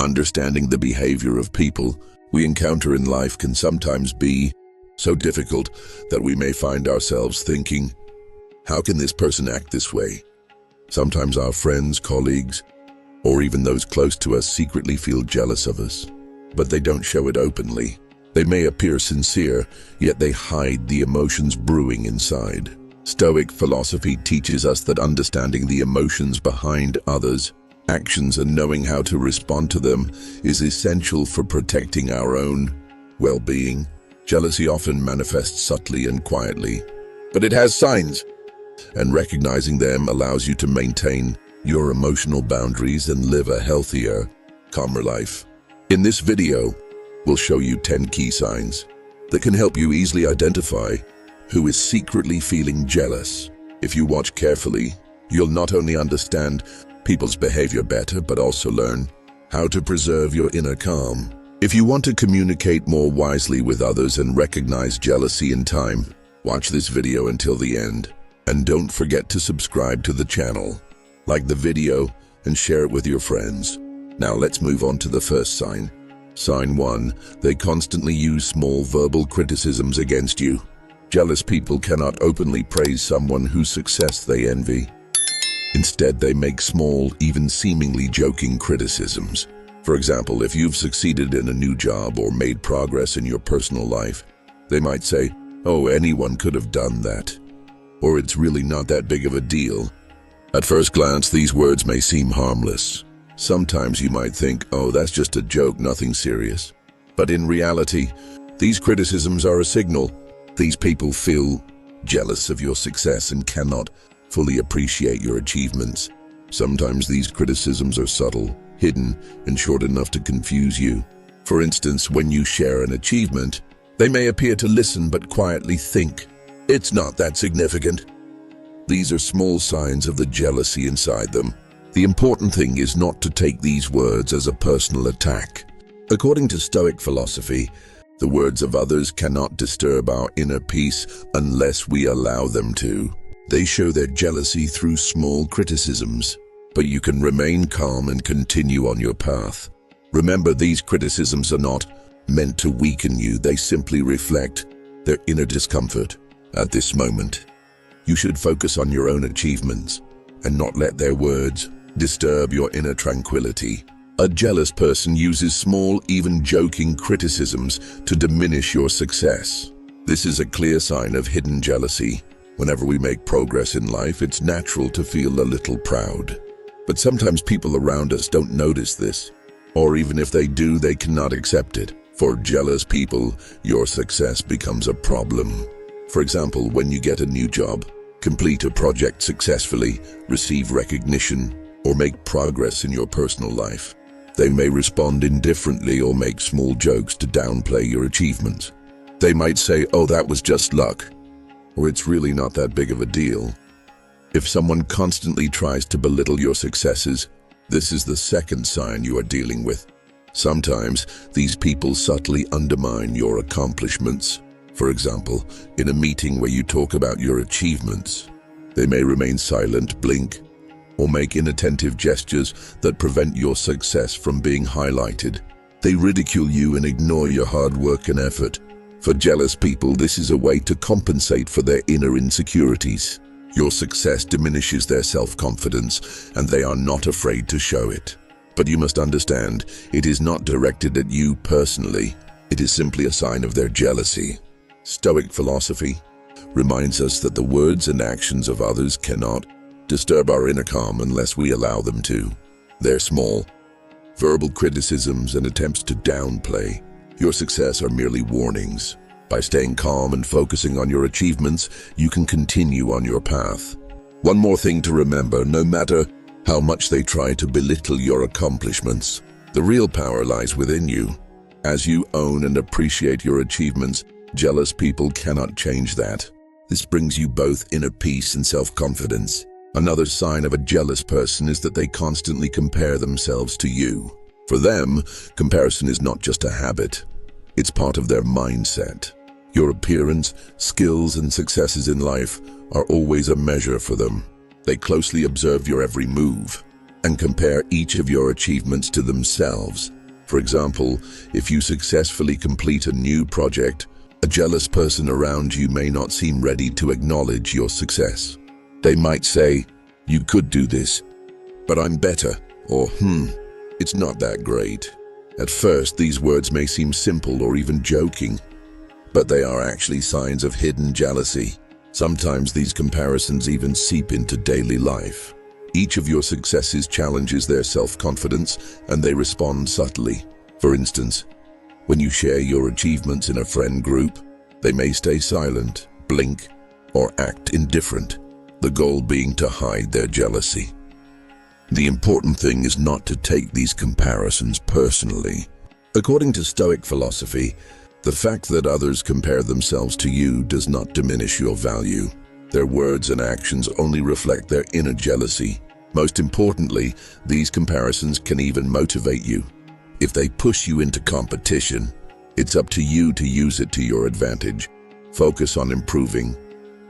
Understanding the behavior of people we encounter in life can sometimes be so difficult that we may find ourselves thinking, how can this person act this way? Sometimes our friends, colleagues, or even those close to us secretly feel jealous of us, but they don't show it openly. They may appear sincere, yet they hide the emotions brewing inside. Stoic philosophy teaches us that understanding the emotions behind others' actions and knowing how to respond to them is essential for protecting our own well-being. Jealousy often manifests subtly and quietly, but it has signs, and recognizing them allows you to maintain your emotional boundaries and live a healthier, calmer life. In this video, we'll show you 10 key signs that can help you easily identify who is secretly feeling jealous. If you watch carefully, you'll not only understand people's behavior better, but also learn how to preserve your inner calm. If you want to communicate more wisely with others and recognize jealousy in time, watch this video until the end. And don't forget to subscribe to the channel, like the video, and share it with your friends. Now let's move on to the first sign. Sign 1. They constantly use small verbal criticisms against you. Jealous people cannot openly praise someone whose success they envy. Instead, they make small, even seemingly joking criticisms. For example, if you've succeeded in a new job or made progress in your personal life, they might say, "Oh, anyone could have done that," or "It's really not that big of a deal." At first glance, these words may seem harmless. Sometimes you might think, "Oh, that's just a joke, nothing serious." But in reality, these criticisms are a signal. These people feel jealous of your success and cannot fully appreciate your achievements. Sometimes these criticisms are subtle, hidden, and short enough to confuse you. For instance, when you share an achievement, they may appear to listen but quietly think, "It's not that significant." These are small signs of the jealousy inside them. The important thing is not to take these words as a personal attack. According to Stoic philosophy, the words of others cannot disturb our inner peace unless we allow them to. They show their jealousy through small criticisms, but you can remain calm and continue on your path. Remember, these criticisms are not meant to weaken you. They simply reflect their inner discomfort at this moment. You should focus on your own achievements and not let their words disturb your inner tranquility. A jealous person uses small, even joking criticisms to diminish your success. This is a clear sign of hidden jealousy. Whenever we make progress in life, it's natural to feel a little proud. But sometimes people around us don't notice this, or even if they do, they cannot accept it. For jealous people, your success becomes a problem. For example, when you get a new job, complete a project successfully, receive recognition, or make progress in your personal life, they may respond indifferently or make small jokes to downplay your achievements. They might say, "Oh, that was just luck," or "It's really not that big of a deal." If someone constantly tries to belittle your successes, this is the second sign you are dealing with. Sometimes these people subtly undermine your accomplishments. For example, in a meeting where you talk about your achievements, they may remain silent, blink, or make inattentive gestures that prevent your success from being highlighted. They ridicule you and ignore your hard work and effort. For jealous people, this is a way to compensate for their inner insecurities. Your success diminishes their self-confidence, and they are not afraid to show it. But you must understand, it is not directed at you personally. It is simply a sign of their jealousy. Stoic philosophy reminds us that the words and actions of others cannot disturb our inner calm unless we allow them to. Their small, verbal criticisms and attempts to downplay your success are merely warnings. By staying calm and focusing on your achievements, you can continue on your path. One more thing to remember, no matter how much they try to belittle your accomplishments, the real power lies within you. As you own and appreciate your achievements, jealous people cannot change that. This brings you both inner peace and self-confidence. Another sign of a jealous person is that they constantly compare themselves to you. For them, comparison is not just a habit, it's part of their mindset. Your appearance, skills, and successes in life are always a measure for them. They closely observe your every move. and compare each of your achievements to themselves. For example, if you successfully complete a new project, a jealous person around you may not seem ready to acknowledge your success. They might say, "You could do this, but I'm better," or "It's not that great." At first, these words may seem simple or even joking, but they are actually signs of hidden jealousy. Sometimes these comparisons even seep into daily life. Each of your successes challenges their self-confidence, and they respond subtly. For instance, when you share your achievements in a friend group, they may stay silent, blink, or act indifferent, the goal being to hide their jealousy. The important thing is not to take these comparisons personally. According to Stoic philosophy, the fact that others compare themselves to you does not diminish your value. Their words and actions only reflect their inner jealousy. Most importantly, these comparisons can even motivate you. If they push you into competition, it's up to you to use it to your advantage. Focus on improving,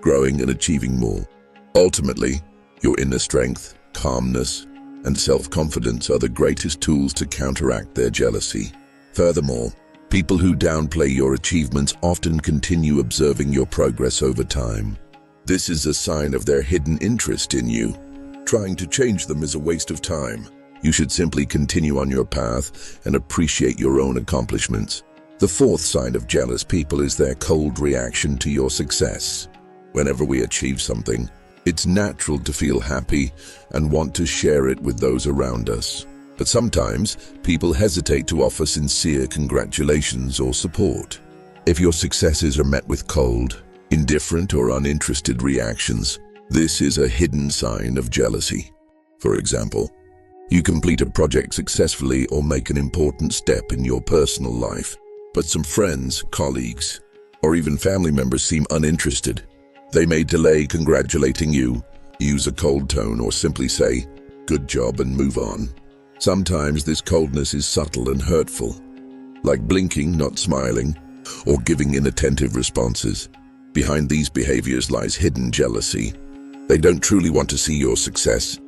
growing, and achieving more. Ultimately, your inner strength, calmness, and self-confidence are the greatest tools to counteract their jealousy. Furthermore, people who downplay your achievements often continue observing your progress over time. This is a sign of their hidden interest in you. Trying to change them is a waste of time. You should simply continue on your path and appreciate your own accomplishments. The fourth sign of jealous people is their cold reaction to your success. Whenever we achieve something, it's natural to feel happy and want to share it with those around us. But sometimes, people hesitate to offer sincere congratulations or support. If your successes are met with cold, indifferent, or uninterested reactions, this is a hidden sign of jealousy. For example, you complete a project successfully or make an important step in your personal life, but some friends, colleagues, or even family members seem uninterested. They may delay congratulating you, use a cold tone, or simply say, "Good job," and move on. Sometimes this coldness is subtle and hurtful, like blinking, not smiling, or giving inattentive responses. Behind these behaviors lies hidden jealousy. They don't truly want to see your success,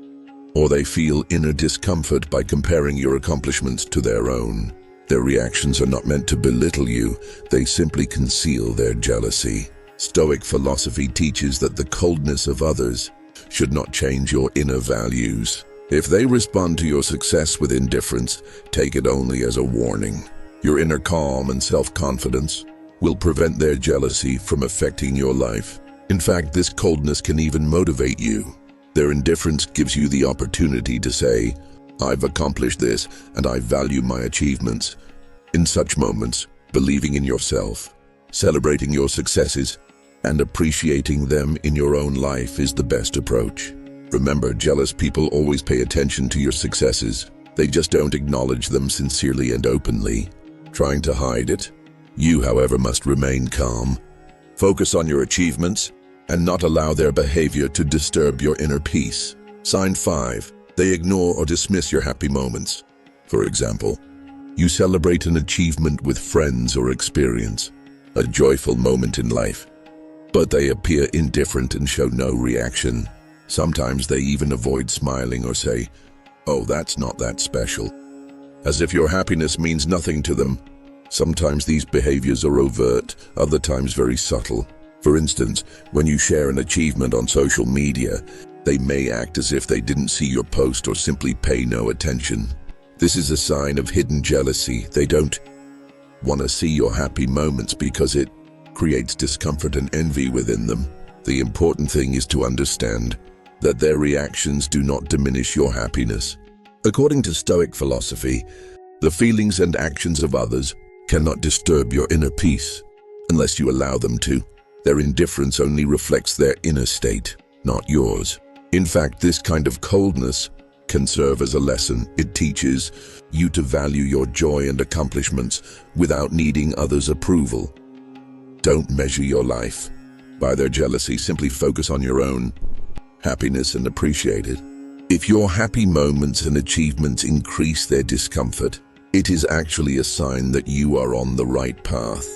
or they feel inner discomfort by comparing your accomplishments to their own. Their reactions are not meant to belittle you, they simply conceal their jealousy. Stoic philosophy teaches that the coldness of others should not change your inner values. If they respond to your success with indifference, take it only as a warning. Your inner calm and self-confidence will prevent their jealousy from affecting your life. In fact, this coldness can even motivate you. Their indifference gives you the opportunity to say, "I've accomplished this and I value my achievements." In such moments, believing in yourself, celebrating your successes, and appreciating them in your own life is the best approach. Remember, jealous people always pay attention to your successes. They just don't acknowledge them sincerely and openly, trying to hide it. You, however, must remain calm. Focus on your achievements and not allow their behavior to disturb your inner peace. Sign 5. They ignore or dismiss your happy moments. For example, you celebrate an achievement with friends or experience a joyful moment in life, but they appear indifferent and show no reaction. Sometimes they even avoid smiling or say, "Oh, that's not that special," as if your happiness means nothing to them. Sometimes these behaviors are overt, other times very subtle. For instance, when you share an achievement on social media, they may act as if they didn't see your post or simply pay no attention. This is a sign of hidden jealousy. They don't want to see your happy moments because it creates discomfort and envy within them. The important thing is to understand that their reactions do not diminish your happiness. According to Stoic philosophy, the feelings and actions of others cannot disturb your inner peace unless you allow them to. Their indifference only reflects their inner state, not yours. In fact, this kind of coldness can serve as a lesson. It teaches you to value your joy and accomplishments without needing others' approval. Don't measure your life by their jealousy. Simply focus on your own happiness and appreciate it. If your happy moments and achievements increase their discomfort, it is actually a sign that you are on the right path.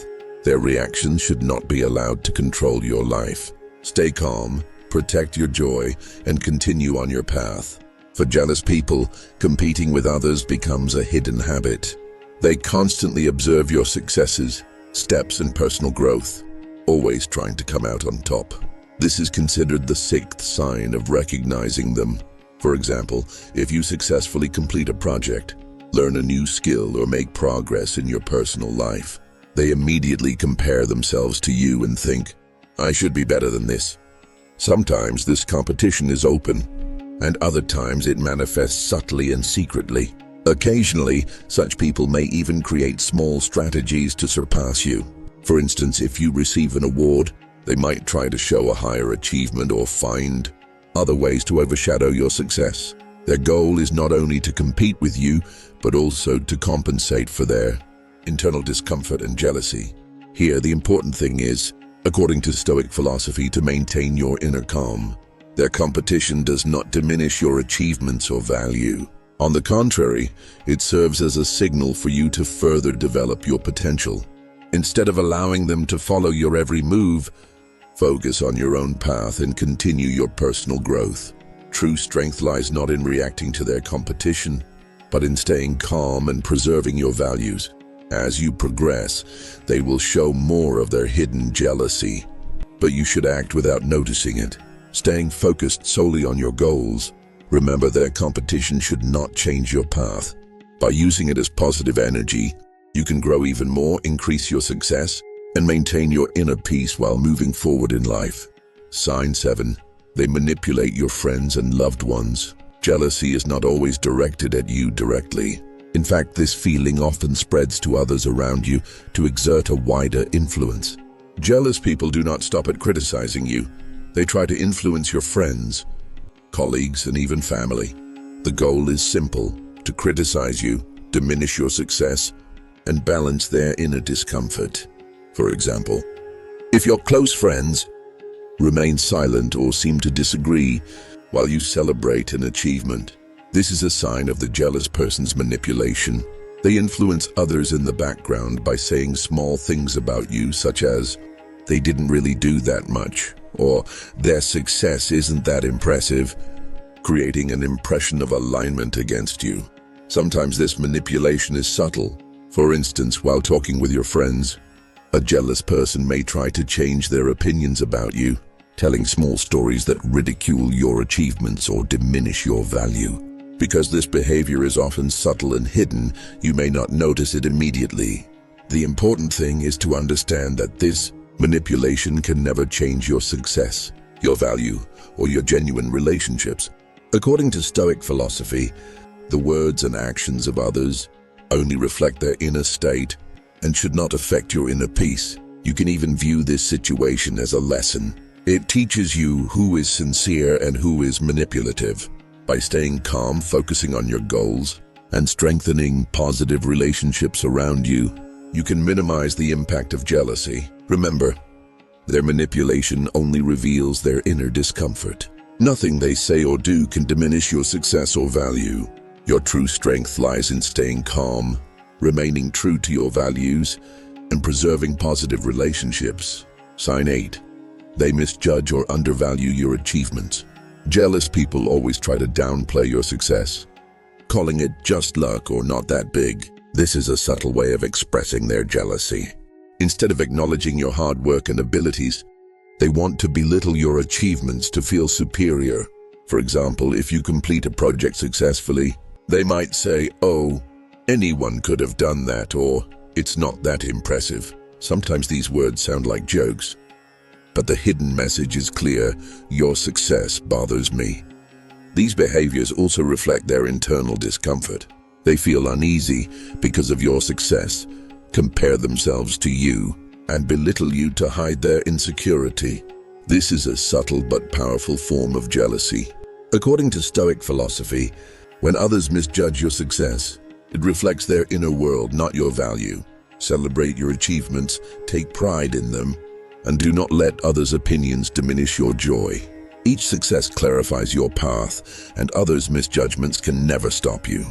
Their reactions should not be allowed to control your life. Stay calm, protect your joy, and continue on your path. For jealous people, competing with others becomes a hidden habit. They constantly observe your successes, steps, and personal growth, always trying to come out on top. This is considered the sixth sign of recognizing them. For example, if you successfully complete a project, learn a new skill, or make progress in your personal life, they immediately compare themselves to you and think, "I should be better than this." Sometimes this competition is open, and other times it manifests subtly and secretly. Occasionally, such people may even create small strategies to surpass you. For instance, if you receive an award, they might try to show a higher achievement or find other ways to overshadow your success. Their goal is not only to compete with you, but also to compensate for their internal discomfort and jealousy. Here, the important thing is, according to Stoic philosophy, to maintain your inner calm. Their competition does not diminish your achievements or value. On the contrary, it serves as a signal for you to further develop your potential. Instead of allowing them to follow your every move, focus on your own path and continue your personal growth. True strength lies not in reacting to their competition, but in staying calm and preserving your values. As you progress, they will show more of their hidden jealousy, but you should act without noticing it, staying focused solely on your goals. Remember, their competition should not change your path. By using it as positive energy, you can grow even more, increase your success, and maintain your inner peace while moving forward in life. Sign 7. They manipulate your friends and loved ones. Jealousy is not always directed at you directly. In fact, this feeling often spreads to others around you to exert a wider influence. Jealous people do not stop at criticizing you. They try to influence your friends, colleagues, and even family. The goal is simple: to criticize you, diminish your success, and balance their inner discomfort. For example, if your close friends remain silent or seem to disagree while you celebrate an achievement, this is a sign of the jealous person's manipulation. They influence others in the background by saying small things about you, such as, "They didn't really do that much," or "Their success isn't that impressive," creating an impression of alignment against you. Sometimes this manipulation is subtle. For instance, while talking with your friends, a jealous person may try to change their opinions about you, telling small stories that ridicule your achievements or diminish your value. Because this behavior is often subtle and hidden, you may not notice it immediately. The important thing is to understand that this manipulation can never change your success, your value, or your genuine relationships. According to Stoic philosophy, the words and actions of others only reflect their inner state and should not affect your inner peace. You can even view this situation as a lesson. It teaches you who is sincere and who is manipulative. By staying calm, focusing on your goals, and strengthening positive relationships around you, you can minimize the impact of jealousy. Remember, their manipulation only reveals their inner discomfort. Nothing they say or do can diminish your success or value. Your true strength lies in staying calm, remaining true to your values, and preserving positive relationships. Sign 8. They misjudge or undervalue your achievements. Jealous people always try to downplay your success, calling it just luck or not that big. This is a subtle way of expressing their jealousy. Instead of acknowledging your hard work and abilities, they want to belittle your achievements to feel superior. For example, if you complete a project successfully, they might say, "Oh, anyone could have done that," or "It's not that impressive." Sometimes these words sound like jokes, but the hidden message is clear: your success bothers me. These behaviors also reflect their internal discomfort. They feel uneasy because of your success, compare themselves to you, and belittle you to hide their insecurity. This is a subtle but powerful form of jealousy. According to Stoic philosophy, when others misjudge your success, it reflects their inner world, not your value. Celebrate your achievements, take pride in them, and do not let others' opinions diminish your joy. Each success clarifies your path, and others' misjudgments can never stop you.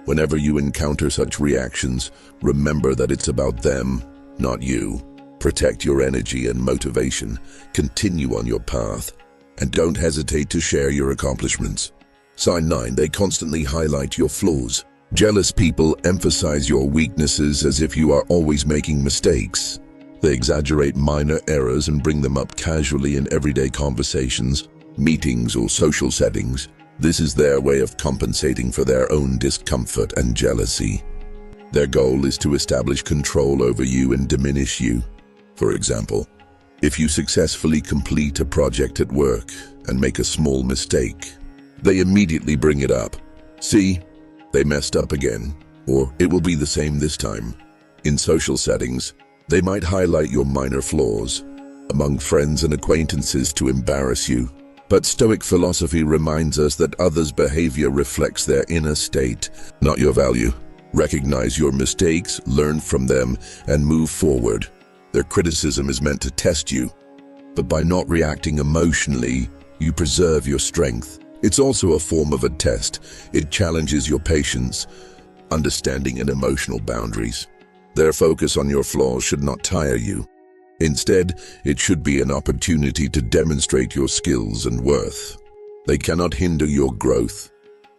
Whenever you encounter such reactions, remember that it's about them, not you. Protect your energy and motivation, continue on your path, and don't hesitate to share your accomplishments. Sign 9. They constantly highlight your flaws. Jealous people emphasize your weaknesses as if you are always making mistakes. They exaggerate minor errors and bring them up casually in everyday conversations, meetings, or social settings. This is their way of compensating for their own discomfort and jealousy. Their goal is to establish control over you and diminish you. For example, if you successfully complete a project at work and make a small mistake, they immediately bring it up. See, they messed up again, or it will be the same this time. In social settings, they might highlight your minor flaws among friends and acquaintances to embarrass you. But Stoic philosophy reminds us that others' behavior reflects their inner state, not your value. Recognize your mistakes, learn from them, and move forward. Their criticism is meant to test you, but by not reacting emotionally, you preserve your strength. It's also a form of a test. It challenges your patience, understanding, and emotional boundaries. Their focus on your flaws should not tire you. Instead, it should be an opportunity to demonstrate your skills and worth. They cannot hinder your growth.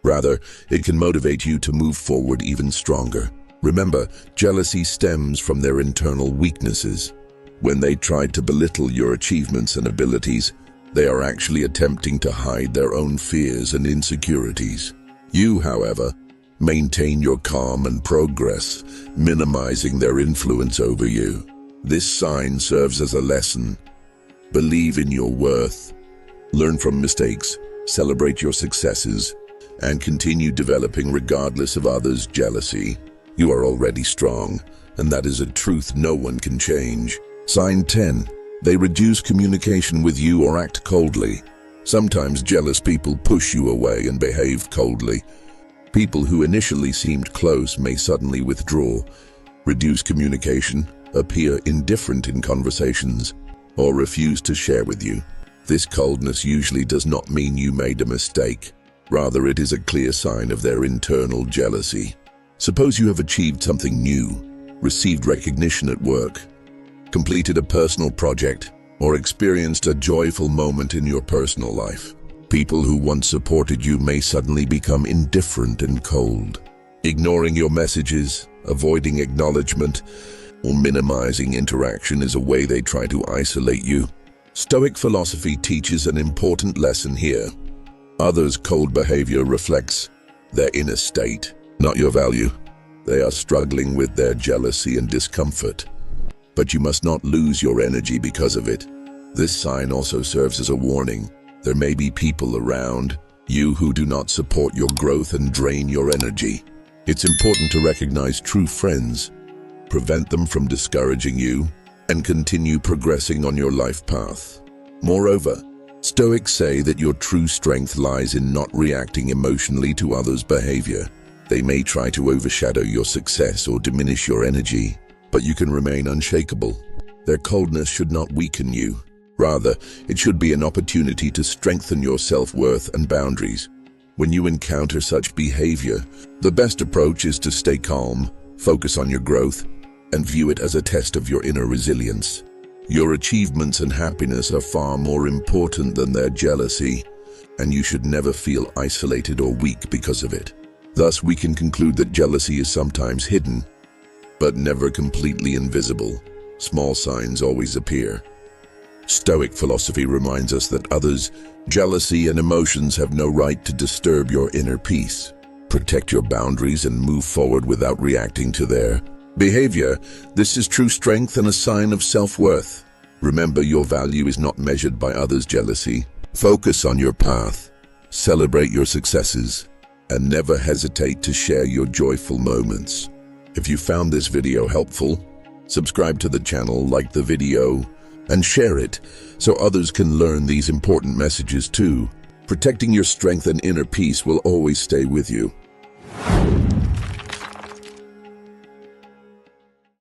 Rather, it can motivate you to move forward even stronger. Remember, jealousy stems from their internal weaknesses. When they try to belittle your achievements and abilities, they are actually attempting to hide their own fears and insecurities. You, however, maintain your calm and progress, minimizing their influence over you. This sign serves as a lesson. Believe in your worth, learn from mistakes, celebrate your successes, and continue developing regardless of others' jealousy. You are already strong, and that is a truth no one can change. Sign 10. They reduce communication with you or act coldly. Sometimes jealous people push you away and behave coldly. People who initially seemed close may suddenly withdraw, reduce communication, appear indifferent in conversations, or refuse to share with you. This coldness usually does not mean you made a mistake. Rather, it is a clear sign of their internal jealousy. Suppose you have achieved something new, received recognition at work, completed a personal project, or experienced a joyful moment in your personal life. People who once supported you may suddenly become indifferent and cold. Ignoring your messages, avoiding acknowledgement, or minimizing interaction is a way they try to isolate you. Stoic philosophy teaches an important lesson here. Others' cold behavior reflects their inner state, not your value. They are struggling with their jealousy and discomfort, but you must not lose your energy because of it. This sign also serves as a warning. There may be people around you who do not support your growth and drain your energy. It's important to recognize true friends, prevent them from discouraging you, and continue progressing on your life path. Moreover, Stoics say that your true strength lies in not reacting emotionally to others' behavior. They may try to overshadow your success or diminish your energy, but you can remain unshakable. Their coldness should not weaken you. Rather, it should be an opportunity to strengthen your self-worth and boundaries. When you encounter such behavior, the best approach is to stay calm, focus on your growth, and view it as a test of your inner resilience. Your achievements and happiness are far more important than their jealousy, and you should never feel isolated or weak because of it. Thus, we can conclude that jealousy is sometimes hidden, but never completely invisible. Small signs always appear. Stoic philosophy reminds us that others' jealousy and emotions have no right to disturb your inner peace. Protect your boundaries and move forward without reacting to their behavior. This is true strength and a sign of self-worth. Remember, your value is not measured by others' jealousy. Focus on your path, celebrate your successes, and never hesitate to share your joyful moments. If you found this video helpful, subscribe to the channel, like the video, and share it so others can learn these important messages too. Protecting your strength and inner peace will always stay with you.